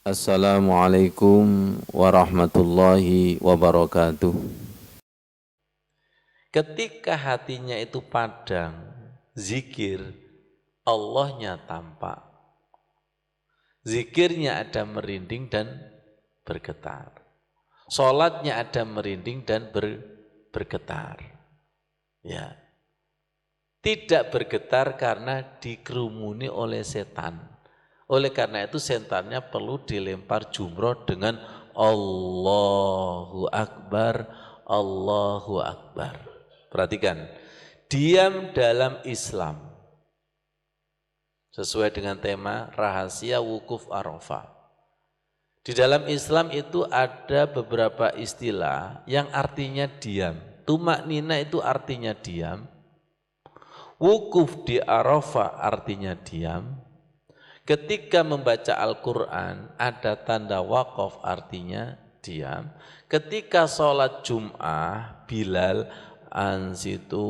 Assalamualaikum warahmatullahi wabarakatuh. Ketika hatinya itu padang, zikir, Allahnya tampak. Zikirnya ada merinding dan bergetar. Salatnya ada merinding dan bergetar. Ya. Tidak bergetar karena dikerumuni oleh setan. Oleh karena itu setannya perlu dilempar jumroh dengan Allahu Akbar, Allahu Akbar. Perhatikan, diam dalam Islam. Sesuai dengan tema rahasia wukuf Arafah. Di dalam Islam itu ada beberapa istilah yang artinya diam. Tumak nina itu artinya diam. Wukuf di Arafah artinya diam. Ketika membaca Al-Quran ada tanda waqaf artinya diam. Ketika sholat Jum'ah Bilal ansitu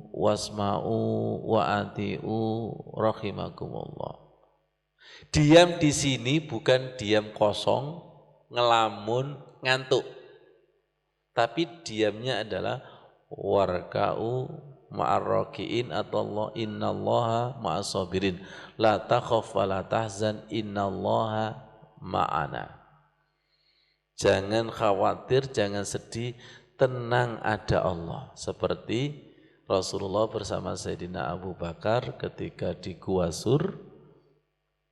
wasma'u wa'ati'u rahimakumullah. Diam di sini bukan diam kosong, ngelamun, ngantuk. Tapi diamnya adalah warka'u ma'arraki'in atau Allah innallaha ma'asabirin la takhaf wa la tahzan innallaha ma'ana. Jangan khawatir, jangan sedih, tenang ada Allah. Seperti Rasulullah bersama Sayyidina Abu Bakar ketika di Gua Sur,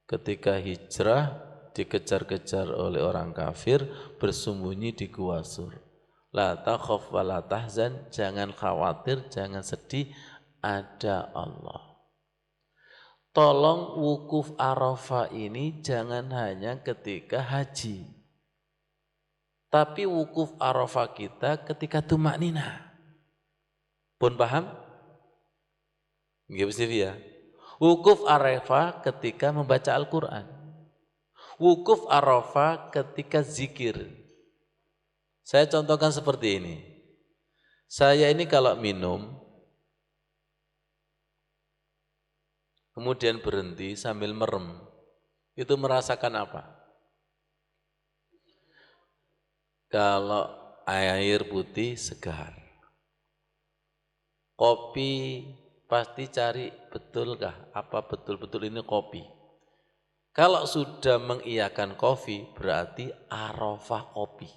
ketika hijrah dikejar-kejar oleh orang kafir, bersembunyi di Gua Sur. La takhaf wa la tahzan, jangan khawatir, jangan sedih, ada Allah. Tolong wukuf Arafah ini jangan hanya ketika haji. Tapi wukuf Arafah kita ketika tumak nina. Pun paham? Nggih mesti ya. Wukuf Arafah ketika membaca Al-Qur'an. Wukuf Arafah ketika zikir. Saya contohkan seperti ini. Saya ini kalau minum, kemudian berhenti sambil merem, itu merasakan apa? Kalau air putih segar. Kopi pasti cari betulkah? Apa betul-betul ini kopi? Kalau sudah mengiyakan kopi, berarti Arafah kopi.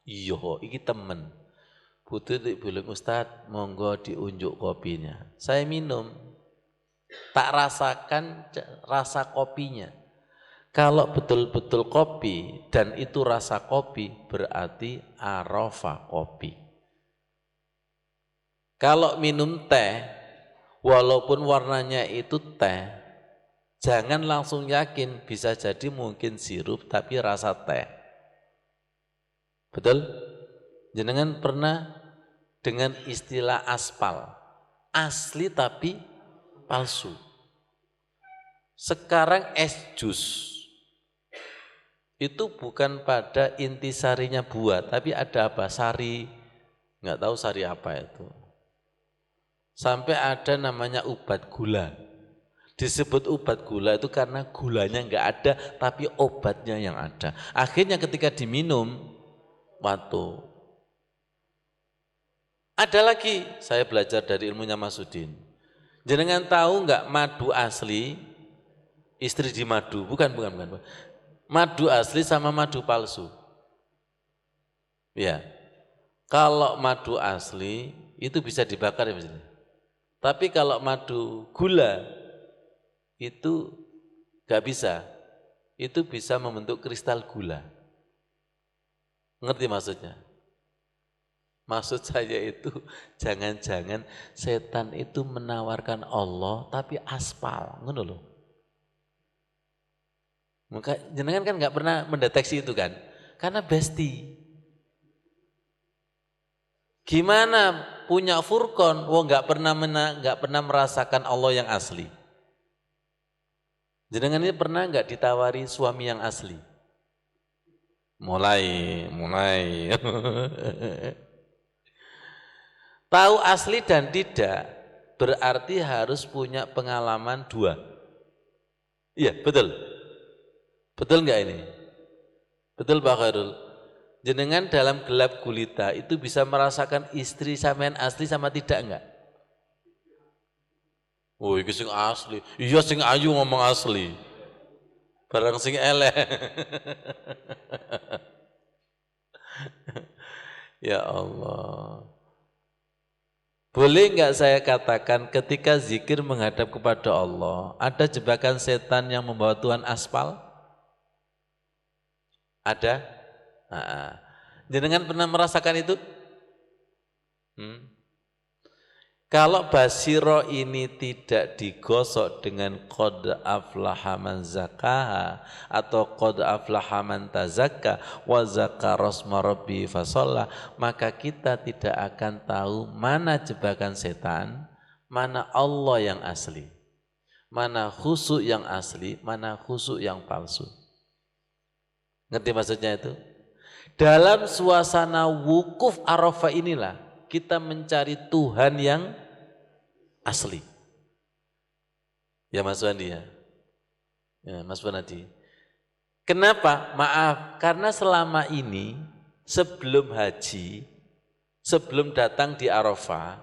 Iya, ini temen. Butuh bilang Ustadz, monggo diunjuk kopinya. Saya minum, tak rasakan rasa kopinya. Kalau betul-betul kopi dan itu rasa kopi, berarti Arafah kopi. Kalau minum teh, walaupun warnanya itu teh, jangan langsung yakin, bisa jadi mungkin sirup tapi rasa teh. Betul? Jenengan pernah dengan istilah aspal, asli tapi palsu. Sekarang es jus, itu bukan pada intisarinya buah, tapi ada apa? Sari, nggak tahu sari apa itu. Sampai ada namanya ubat gula. Disebut ubat gula itu karena gulanya nggak ada, tapi obatnya yang ada. Akhirnya ketika diminum, watu. Ada lagi, saya belajar dari ilmunya Masudin. Jenengan tahu nggak madu asli, istri di madu, bukan. Madu asli sama madu palsu. Ya, kalau madu asli itu bisa dibakar ya Mas. Tapi kalau madu gula itu nggak bisa. Itu bisa membentuk kristal gula. Ngerti maksudnya? Maksud saya itu jangan-jangan setan itu menawarkan Allah tapi aspal, ngono loh. Maka jenengan kan nggak pernah mendeteksi itu kan? Karena besti. Gimana punya furqan, nggak pernah merasakan Allah yang asli. Jenengan ini pernah nggak ditawari suami yang asli? Mulai. Tahu asli dan tidak berarti harus punya pengalaman 2. Iya, betul. Betul nggak ini? Betul Pak Khairul. Jenengan dalam gelap gulita itu bisa merasakan istri sampean asli sama tidak enggak? Oh, iki sing asli. Iya sing ayu ngomong asli. Barang sing elek. Ya Allah. Boleh enggak saya katakan ketika zikir menghadap kepada Allah, ada jebakan setan yang membawa Tuhan aspal? Ada? Nah, jenengan pernah merasakan itu? Kalau basiro ini tidak digosok dengan qad aflaha man zakaha atau qad aflaha man tazakka wa zakara rasma rabbi fasalla, maka kita tidak akan tahu mana jebakan setan, mana Allah yang asli, mana khusyuk yang asli, mana khusyuk yang palsu. Ngerti maksudnya itu? Dalam suasana wukuf Arafah inilah kita mencari Tuhan yang asli. Ya Mas Wandi ya. Ya Mas Wanadi. Kenapa? Maaf, karena selama ini sebelum haji, sebelum datang di Arafah,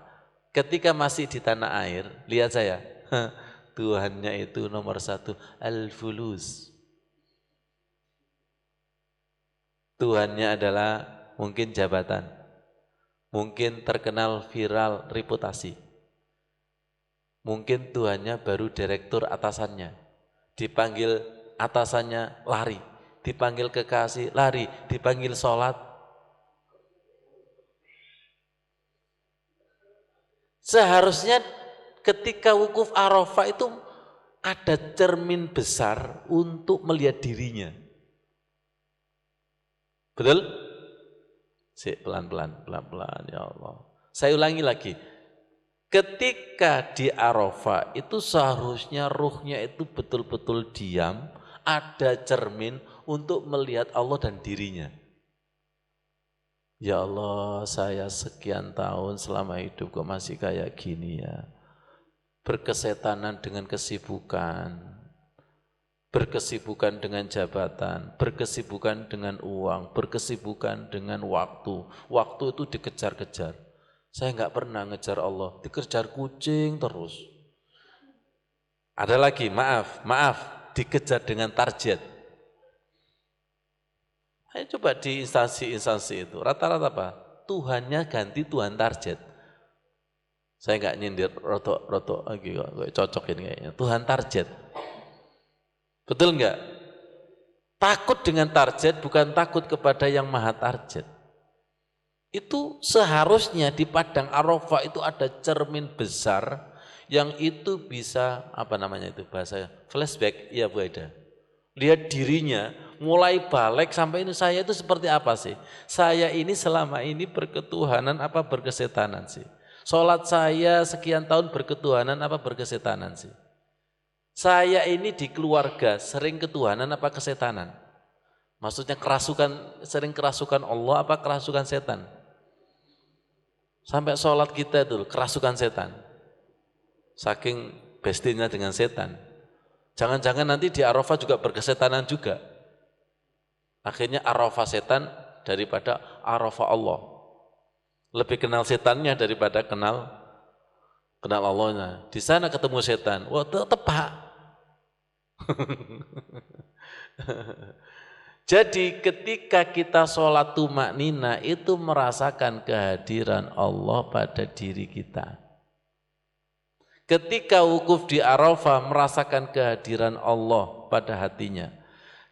ketika masih di tanah air, lihat saya, Tuhannya itu nomor 1, Al-Fulus. Tuhannya adalah mungkin jabatan, mungkin terkenal viral reputasi. Mungkin Tuhannya baru direktur atasannya. Dipanggil atasannya lari, dipanggil kekasih lari, dipanggil sholat. Seharusnya ketika wukuf Arafah itu ada cermin besar untuk melihat dirinya. Betul? Pelan-pelan ya Allah. Saya ulangi lagi. Ketika di Arafah itu seharusnya ruhnya itu betul-betul diam, ada cermin untuk melihat Allah dan dirinya. Ya Allah, saya sekian tahun selama hidup kok masih kayak gini ya. Berkesetanan dengan kesibukan. Berkesibukan dengan jabatan, berkesibukan dengan uang, berkesibukan dengan waktu. Waktu itu dikejar-kejar. Saya nggak pernah ngejar Allah, dikejar kucing terus. Ada lagi, maaf, dikejar dengan target. Ayo coba di instansi-instansi itu, rata-rata apa? Tuhannya ganti Tuhan target. Saya nggak nyindir rotok lagi kok, cocok ini kayaknya. Tuhan target. Betul enggak? Takut dengan target bukan takut kepada yang maha target. Itu seharusnya di padang Arafah itu ada cermin besar yang itu bisa, apa namanya itu bahasa flashback, ya Bu Eda. Lihat dirinya mulai balik sampai ini saya itu seperti apa sih? Saya ini selama ini berketuhanan apa berkesetanan sih? Sholat saya sekian tahun berketuhanan apa berkesetanan sih? Saya ini di keluarga sering ketuhanan apa kesetanan? Maksudnya sering kerasukan Allah apa kerasukan setan? Sampai sholat kita itu kerasukan setan. Saking bestinya dengan setan. Jangan-jangan nanti di Arafah juga berkesetanan juga. Akhirnya Arafah setan daripada Arafah Allah. Lebih kenal setannya daripada kenal Allahnya. Di sana ketemu setan, wah tepak. Jadi ketika kita sholat tumaknina itu merasakan kehadiran Allah pada diri kita. Ketika wukuf di Arafah merasakan kehadiran Allah pada hatinya.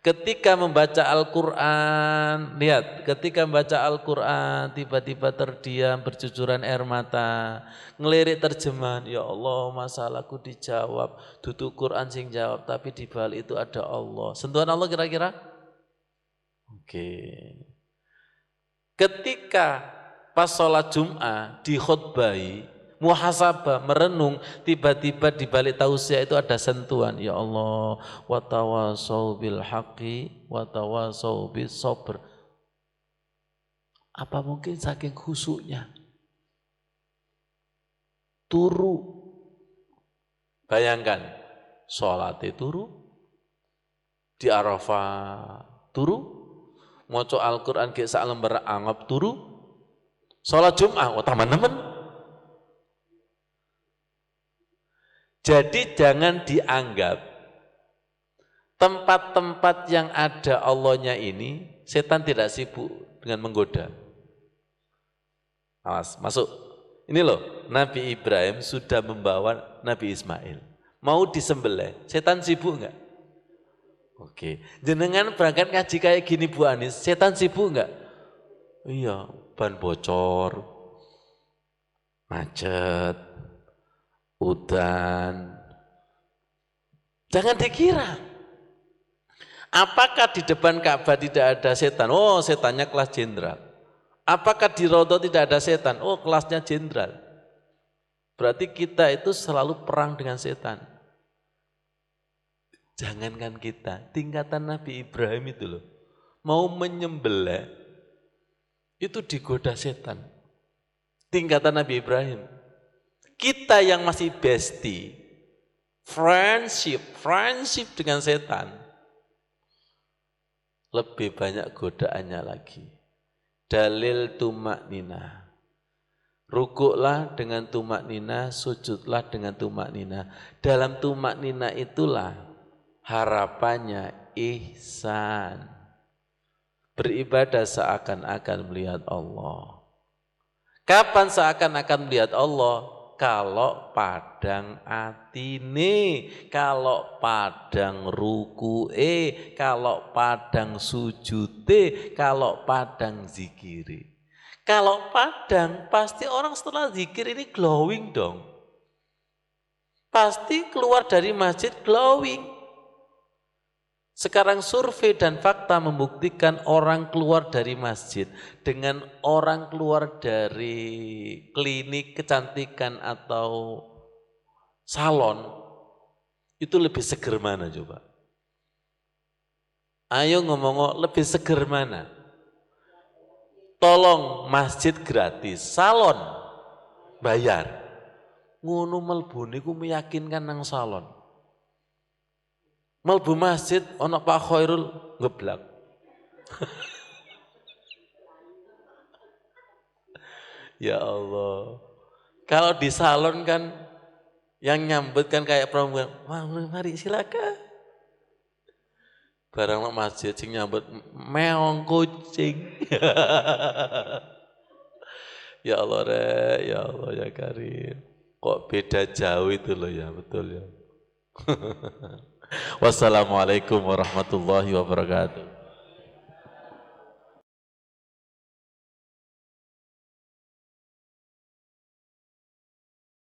Ketika membaca Al-Quran, lihat, ketika membaca Al-Quran tiba-tiba terdiam bercucuran air mata, ngelirik terjemahan, ya Allah masalahku dijawab, duduk Quran sing jawab, tapi di balik itu ada Allah. Sentuhan Allah kira-kira? Oke. Ketika pas sholat Jum'ah dikhutbahi, muhasabah, merenung, tiba-tiba di balik tausiah itu ada sentuhan, ya Allah, wa tawasau bil haqqi wa tawasau bis sabr. Apa mungkin saking khusyuknya turu? Bayangkan, sholat turu, di Arafah turu, maca Al-Quran ke sak lembar anggap turu, sholat Jum'ah, teman-teman. Jadi jangan dianggap tempat-tempat yang ada Allahnya ini, setan tidak sibuk dengan menggoda. Awas, masuk. Ini loh, Nabi Ibrahim sudah membawa Nabi Ismail. Mau disembelih, setan sibuk enggak? Oke, jenengan berangkat ngaji kayak gini Bu Anis, setan sibuk enggak? Iya, ban bocor, macet, udan. Jangan dikira. Apakah di depan Ka'bah tidak ada setan? Oh, setannya kelas jenderal. Apakah di Raudhah tidak ada setan? Oh, kelasnya jenderal. Berarti kita itu selalu perang dengan setan. Jangankan kita, tingkatan Nabi Ibrahim itu loh, mau menyembelih itu digoda setan. Tingkatan Nabi Ibrahim. Kita yang masih bestie, friendship dengan setan, lebih banyak godaannya lagi. Dalil tumak nina. Rukuklah dengan tumak nina, sujudlah dengan tumak nina. Dalam tumak nina itulah harapannya ihsan. Beribadah seakan-akan melihat Allah. Kapan seakan-akan melihat Allah? Kalau padang atine, kalau padang ruku'e, kalau padang sujute, kalau padang zikiri. Kalau padang, pasti orang setelah zikir ini glowing dong. Pasti keluar dari masjid glowing. Sekarang survei dan fakta membuktikan orang keluar dari masjid dengan orang keluar dari klinik kecantikan atau salon itu lebih seger mana coba? Ayo ngomong lebih seger mana? Tolong masjid gratis, salon bayar. Ngono melbu niku meyakinkan nang salon. Melbu masjid ana Pak Khairul ngeblak. Ya Allah. Kalau di salon kan yang nyambut kan kayak perempuan, mari silakan. Barang nang masjid sing nyambut meong kucing. Ya Allah ya Allah ya Karim. Kok beda jauh itu loh ya, betul ya. Wassalamualaikum warahmatullahi wabarakatuh.